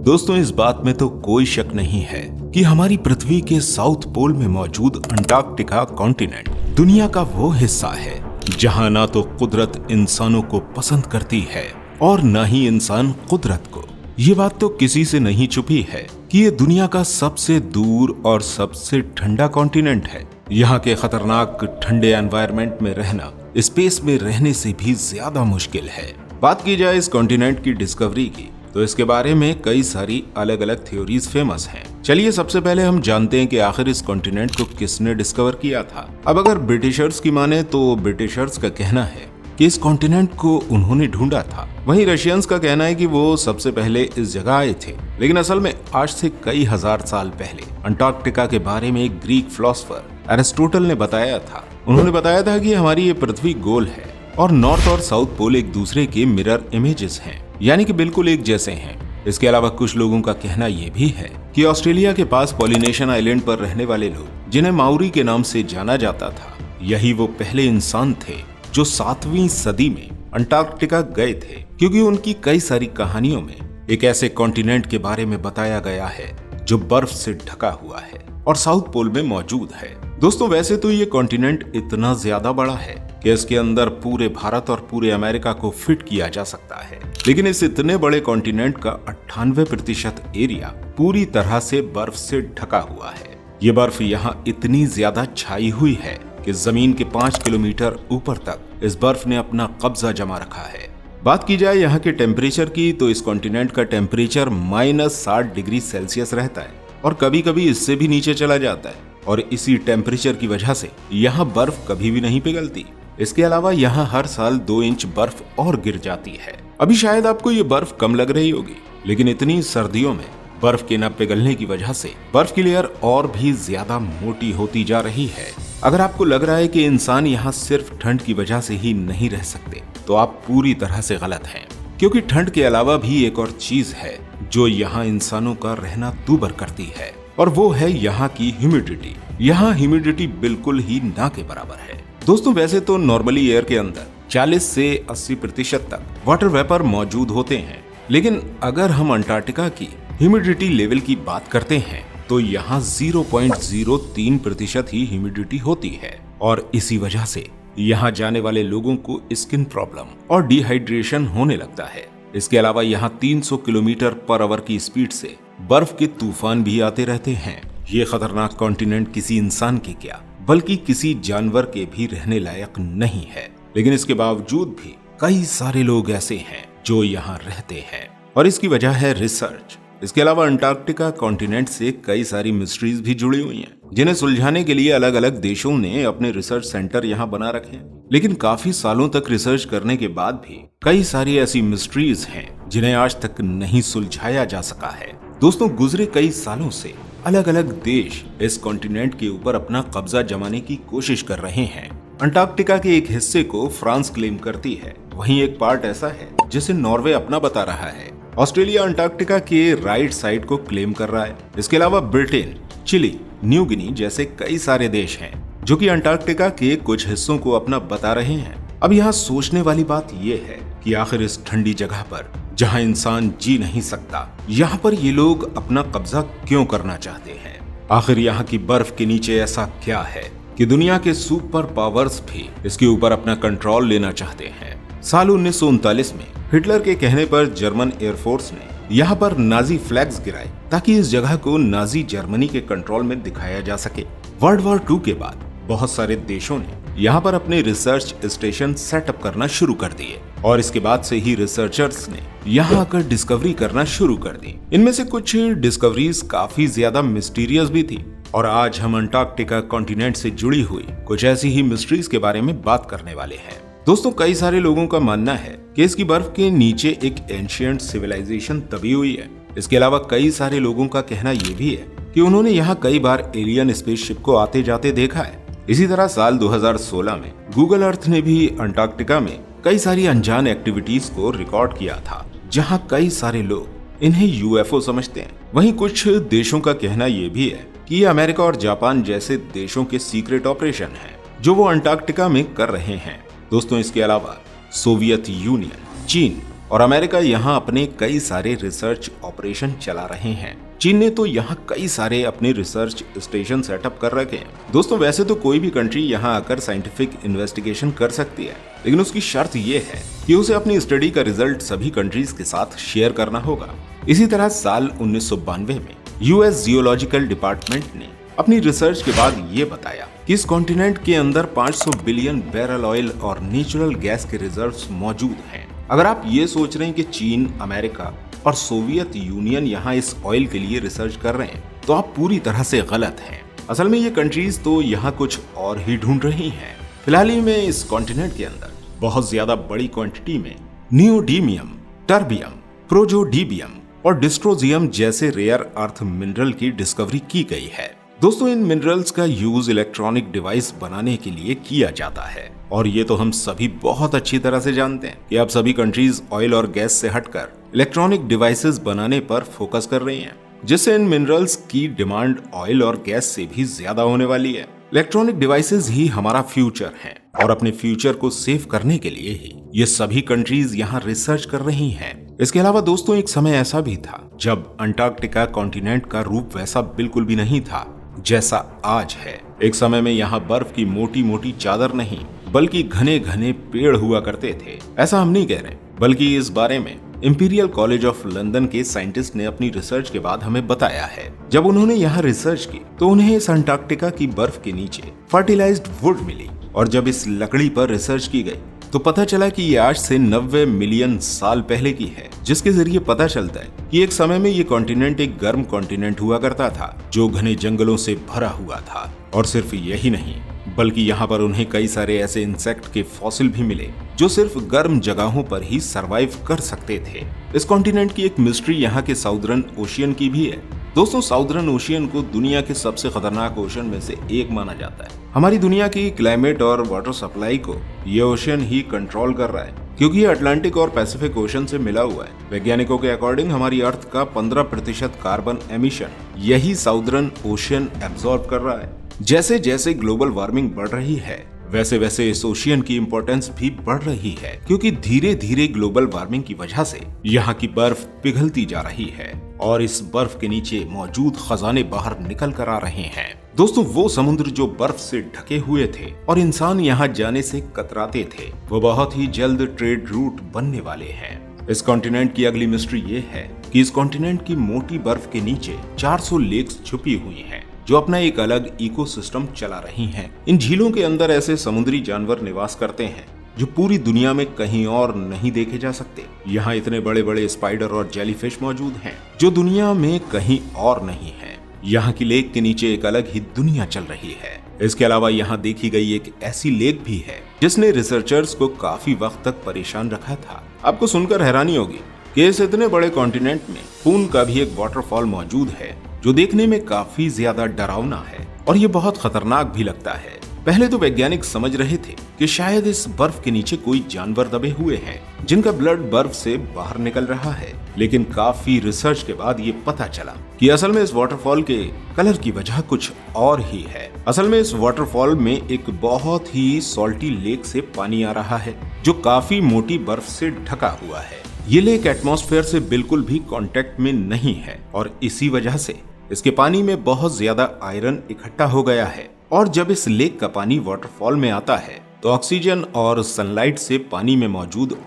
दोस्तों, इस बात में तो कोई शक नहीं है कि हमारी पृथ्वी के साउथ पोल में मौजूद अंटार्कटिका कॉन्टिनेंट दुनिया का वो हिस्सा है जहां ना तो कुदरत इंसानों को पसंद करती है और न ही इंसान कुदरत को। ये बात तो किसी से नहीं छुपी है कि ये दुनिया का सबसे दूर और सबसे ठंडा कॉन्टिनेंट है। यहाँ के खतरनाक ठंडे एनवायरनमेंट में रहना स्पेस में रहने से भी ज्यादा मुश्किल है। बात की जाए इस कॉन्टिनेंट की डिस्कवरी की तो इसके बारे में कई सारी अलग अलग थ्योरीज फेमस हैं। चलिए सबसे पहले हम जानते हैं कि आखिर इस कॉन्टिनेंट को किसने डिस्कवर किया था। अब अगर ब्रिटिशर्स की माने तो ब्रिटिशर्स का कहना है कि इस कॉन्टिनेंट को उन्होंने ढूंढा था। वहीं रशियंस का कहना है कि वो सबसे पहले इस जगह आए थे। लेकिन असल में आज से कई हजार साल पहले अंटार्कटिका के बारे में एक ग्रीक फिलोसोफर एरिस्टोटल ने बताया था। उन्होंने बताया था कि हमारी ये पृथ्वी गोल है और नॉर्थ और साउथ पोल एक दूसरे के मिरर इमेजेस हैं, यानी कि बिल्कुल एक जैसे हैं। इसके अलावा कुछ लोगों का कहना यह भी है कि ऑस्ट्रेलिया के पास पॉलिनेशियन आइलैंड पर रहने वाले लोग, जिन्हें माउरी के नाम से जाना जाता था, यही वो पहले इंसान थे जो 7वीं सदी में अंटार्कटिका गए थे, क्योंकि उनकी कई सारी कहानियों में एक ऐसे कॉन्टिनेंट के बारे में बताया गया है जो बर्फ से ढका हुआ है और साउथ पोल में मौजूद है। दोस्तों, वैसे तो ये कॉन्टिनेंट इतना ज्यादा बड़ा है कि इसके अंदर पूरे भारत और पूरे अमेरिका को फिट किया जा सकता है, लेकिन इस इतने बड़े कॉन्टिनेंट का 98% एरिया पूरी तरह से बर्फ से ढका हुआ है। ये बर्फ यहाँ इतनी ज्यादा छाई हुई है कि जमीन के 5 किलोमीटर ऊपर तक इस बर्फ ने अपना कब्जा जमा रखा है। बात की जाए यहाँ के टेम्परेचर की तो इस कॉन्टिनेंट का टेम्परेचर -60 डिग्री सेल्सियस रहता है और कभी कभी इससे भी नीचे चला जाता है, और इसी टेम्परेचर की वजह से यहाँ बर्फ कभी भी नहीं पिघलती। इसके अलावा यहाँ हर साल 2 इंच बर्फ और गिर जाती है। अभी शायद आपको ये बर्फ कम लग रही होगी, लेकिन इतनी सर्दियों में बर्फ के न पिघलने की वजह से बर्फ की लेयर और भी ज्यादा मोटी होती जा रही है। अगर आपको लग रहा है कि इंसान यहाँ सिर्फ ठंड की वजह से ही नहीं रह सकते, तो आप पूरी तरह से गलत हैं, क्योंकि ठंड के अलावा भी एक और चीज है जो यहाँ इंसानों का रहना दूभर करती है, और वो है यहाँ की ह्यूमिडिटी। यहाँ ह्यूमिडिटी बिल्कुल ही ना के बराबर है। दोस्तों, वैसे तो नॉर्मली एयर के अंदर 40 से 80% तक वाटर वेपर मौजूद होते हैं, लेकिन अगर हम अंटार्कटिका की ह्यूमिडिटी लेवल की बात करते हैं तो यहाँ 0.03% ही ह्यूमिडिटी होती है, और इसी वजह से यहाँ जाने वाले लोगों को स्किन प्रॉब्लम और डिहाइड्रेशन होने लगता है। इसके अलावा यहाँ 300 किलोमीटर पर आवर की स्पीड से बर्फ के तूफान भी आते रहते हैं। ये खतरनाक कॉन्टिनेंट किसी इंसान के क्या बल्कि किसी जानवर के भी रहने लायक नहीं है, लेकिन इसके बावजूद भी कई सारे लोग ऐसे हैं जो यहाँ रहते हैं, और इसकी वजह है रिसर्च। इसके अलावा अंटार्कटिका कॉन्टिनेंट से कई सारी मिस्ट्रीज भी जुड़ी हुई हैं, जिन्हें सुलझाने के लिए अलग अलग देशों ने अपने रिसर्च सेंटर यहाँ बना रखे हैं। लेकिन काफी सालों तक रिसर्च करने के बाद भी कई सारी ऐसी मिस्ट्रीज हैं जिन्हें आज तक नहीं सुलझाया जा सका है। दोस्तों, गुजरे कई सालों से अलग अलग देश इस कॉन्टिनेंट के ऊपर अपना कब्जा जमाने की कोशिश कर रहे हैं। अंटार्कटिका के एक हिस्से को फ्रांस क्लेम करती है, वहीं एक पार्ट ऐसा है जिसे नॉर्वे अपना बता रहा है। ऑस्ट्रेलिया अंटार्कटिका के राइट साइड को क्लेम कर रहा है। इसके अलावा ब्रिटेन, चिली, न्यू गिनी जैसे कई सारे देश हैं जो कि अंटार्कटिका के कुछ हिस्सों को अपना बता रहे हैं। अब यहाँ सोचने वाली बात यह है कि आखिर इस ठंडी जगह पर जहाँ इंसान जी नहीं सकता, यहाँ पर ये लोग अपना कब्जा क्यों करना चाहते हैं? आखिर यहाँ की बर्फ के नीचे ऐसा क्या है कि दुनिया के सुपर पावर्स भी इसके ऊपर अपना कंट्रोल लेना चाहते हैं? साल 1939 में हिटलर के कहने पर जर्मन एयरफोर्स ने यहाँ पर नाजी फ्लैग्स गिराए ताकि इस जगह को नाजी जर्मनी के कंट्रोल में दिखाया जा सके। वर्ल्ड वॉर 2 के बाद बहुत सारे देशों ने यहाँ पर अपने रिसर्च स्टेशन सेटअप करना शुरू कर दिए, और इसके बाद से ही रिसर्चर्स ने यहाँ आकर डिस्कवरी करना शुरू कर दी। इनमें से कुछ डिस्कवरीज काफी ज्यादा मिस्टीरियस भी थी, और आज हम अंटार्कटिका कॉन्टिनेंट से जुड़ी हुई कुछ ऐसी ही मिस्ट्रीज के बारे में बात करने वाले हैं। दोस्तों, कई सारे लोगों का मानना है कि इसकी बर्फ के नीचे एक एंशिएंट सिविलाइजेशन दबी हुई है। इसके अलावा कई सारे लोगों का कहना यह भी है कि उन्होंने यहाँ कई बार एलियन स्पेसशिप को आते जाते देखा है। इसी तरह साल 2016 में गूगल अर्थ ने भी अंटार्कटिका में कई सारी अनजान एक्टिविटीज को रिकॉर्ड किया था, जहां कई सारे लोग इन्हें यूएफओ समझते हैं। वहीं कुछ देशों का कहना यह भी है कि ये अमेरिका और जापान जैसे देशों के सीक्रेट ऑपरेशन हैं, जो वो अंटार्कटिका में कर रहे हैं। दोस्तों, इसके अलावा सोवियत यूनियन, चीन, और अमेरिका यहाँ अपने कई सारे रिसर्च ऑपरेशन चला रहे हैं। चीन ने तो यहाँ कई सारे अपने रिसर्च स्टेशन सेटअप कर रखे हैं। दोस्तों वैसे तो कोई भी कंट्री यहाँ आकर साइंटिफिक इन्वेस्टिगेशन कर सकती है, लेकिन उसकी शर्त ये है कि उसे अपनी स्टडी का रिजल्ट सभी कंट्रीज के साथ शेयर करना होगा। इसी तरह साल 1992 में यूएस जियोलॉजिकल डिपार्टमेंट ने अपनी रिसर्च के बाद ये बताया कि इस कॉन्टिनेंट के अंदर 500 बिलियन बैरल ऑयल और नेचुरल गैस के रिजर्व्स मौजूद हैं। अगर आप ये सोच रहे हैं कि चीन, अमेरिका और सोवियत यूनियन यहाँ इस ऑयल के लिए रिसर्च कर रहे हैं, तो आप पूरी तरह से गलत हैं। असल में ये कंट्रीज तो यहाँ कुछ और ही ढूंढ रही हैं। फिलहाल ही में इस कॉन्टिनेंट के अंदर बहुत ज्यादा बड़ी क्वांटिटी में नियोडीमियम, टर्बियम, प्रोजोडीबियम और डिस्ट्रोजियम जैसे रेयर अर्थ मिनरल की डिस्कवरी की गई है। दोस्तों इन मिनरल्स का यूज इलेक्ट्रॉनिक डिवाइस बनाने के लिए किया जाता है, और ये तो हम सभी बहुत अच्छी तरह से जानते हैं कि अब सभी कंट्रीज ऑयल और गैस से हटकर इलेक्ट्रॉनिक डिवाइसेस बनाने पर फोकस कर रही हैं, जिससे इन मिनरल्स की डिमांड ऑयल और गैस से भी ज्यादा होने वाली है। इलेक्ट्रॉनिक डिवाइसेस ही हमारा फ्यूचर है, और अपने फ्यूचर को सेव करने के लिए ही ये सभी कंट्रीज यहाँ रिसर्च कर रही हैं। इसके अलावा दोस्तों एक समय ऐसा भी था जब अंटार्कटिका कॉन्टिनेंट का रूप वैसा बिल्कुल भी नहीं था जैसा आज है। एक समय में यहाँ बर्फ की मोटी मोटी चादर नहीं बल्कि घने घने पेड़ हुआ करते थे। ऐसा हम नहीं कह रहे, बल्कि इस बारे में इंपीरियल कॉलेज ऑफ लंदन के साइंटिस्ट ने अपनी रिसर्च के बाद हमें बताया है। जब उन्होंने यहाँ रिसर्च की तो उन्हें इस अंटार्कटिका की बर्फ के नीचे फर्टिलाइज्ड वुड मिली, और जब इस लकड़ी पर रिसर्च की गई तो पता चला कि ये आज से 90 मिलियन साल पहले की है, जिसके जरिए पता चलता है कि एक समय में ये कॉन्टिनेंट एक गर्म कॉन्टिनेंट हुआ करता था जो घने जंगलों से भरा हुआ था। और सिर्फ यही नहीं, बल्कि यहाँ पर उन्हें कई सारे ऐसे इंसेक्ट के फॉसिल भी मिले जो सिर्फ गर्म जगहों पर ही सरवाइव कर सकते थे। इस कॉन्टिनेंट की एक मिस्ट्री यहाँ के साउदर्न ओशियन की भी है। दोस्तों साउदर्न ओशियन को दुनिया के सबसे खतरनाक ओशन में से एक माना जाता है। हमारी दुनिया की क्लाइमेट और वाटर सप्लाई को ये ओशन ही कंट्रोल कर रहा है, क्योंकि ये अटलांटिक और पैसिफिक ओशन से मिला हुआ है। वैज्ञानिकों के अकॉर्डिंग हमारी अर्थ का 15% कार्बन एमिशन यही साउदर्न ओशियन एब्जॉर्ब कर रहा है। जैसे जैसे ग्लोबल वार्मिंग बढ़ रही है वैसे वैसे इस ओशियन की इम्पोर्टेंस भी बढ़ रही है, क्योंकि धीरे धीरे ग्लोबल वार्मिंग की वजह से यहाँ की बर्फ पिघलती जा रही है और इस बर्फ के नीचे मौजूद खजाने बाहर निकल कर आ रहे हैं। दोस्तों वो समुद्र जो बर्फ से ढके हुए थे और इंसान यहाँ जाने से कतराते थे, वो बहुत ही जल्द ट्रेड रूट बनने वाले हैं। इस कॉन्टिनेंट की अगली मिस्ट्री ये है कि इस कॉन्टिनेंट की मोटी बर्फ के नीचे 400 लेक्स छुपी हुई हैं, जो अपना एक अलग इकोसिस्टम चला रही हैं। इन झीलों के अंदर ऐसे समुद्री जानवर निवास करते हैं जो पूरी दुनिया में कहीं और नहीं देखे जा सकते। यहाँ इतने बड़े बड़े स्पाइडर और जेलीफिश मौजूद हैं जो दुनिया में कहीं और नहीं है। यहाँ की लेक के नीचे एक अलग ही दुनिया चल रही है। इसके अलावा यहाँ देखी गई एक ऐसी लेक भी है जिसने रिसर्चर्स को काफी वक्त तक परेशान रखा था। आपको सुनकर हैरानी होगी कि इस इतने बड़े कॉन्टिनेंट में खून का भी एक वाटरफॉल मौजूद है जो देखने में काफी ज्यादा डरावना है और ये बहुत खतरनाक भी लगता है। पहले तो वैज्ञानिक समझ रहे थे कि शायद इस बर्फ के नीचे कोई जानवर दबे हुए हैं जिनका ब्लड बर्फ से बाहर निकल रहा है, लेकिन काफी रिसर्च के बाद ये पता चला कि असल में इस वाटरफॉल के कलर की वजह कुछ और ही है। असल में इस वाटरफॉल में एक बहुत ही सॉल्टी लेक से पानी आ रहा है जो काफी मोटी बर्फ से ढका हुआ है। ये लेक एटमॉस्फेयर से बिल्कुल भी कांटेक्ट में नहीं है और इसी वजह से इसके पानी में बहुत ज्यादा आयरन इकट्ठा हो गया है, और जब इस लेक का पानी वाटरफॉल में आता है तो ऑक्सीजन और सनलाइट से पानी में मौजूद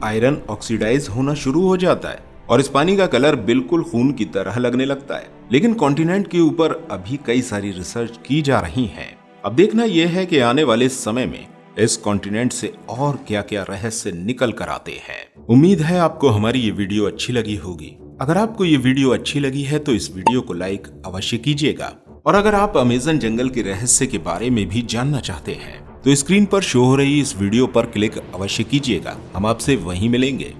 आयरन ऑक्सीडाइज होना शुरू हो जाता है और इस पानी का कलर बिल्कुल खून की तरह लगने लगता है। लेकिन कॉन्टिनेंट के ऊपर अभी कई सारी रिसर्च की जा रही है। अब देखना यह है कि आने वाले समय में इस कॉन्टिनेंट से और क्या क्या रहस्य निकल कर आते हैं। उम्मीद है आपको हमारी ये वीडियो अच्छी लगी होगी। अगर आपको ये वीडियो अच्छी लगी है तो इस वीडियो को लाइक अवश्य कीजिएगा, और अगर आप अमेज़न जंगल के रहस्य के बारे में भी जानना चाहते हैं तो स्क्रीन पर शो हो रही इस वीडियो पर क्लिक अवश्य कीजिएगा। हम आपसे वहीं मिलेंगे।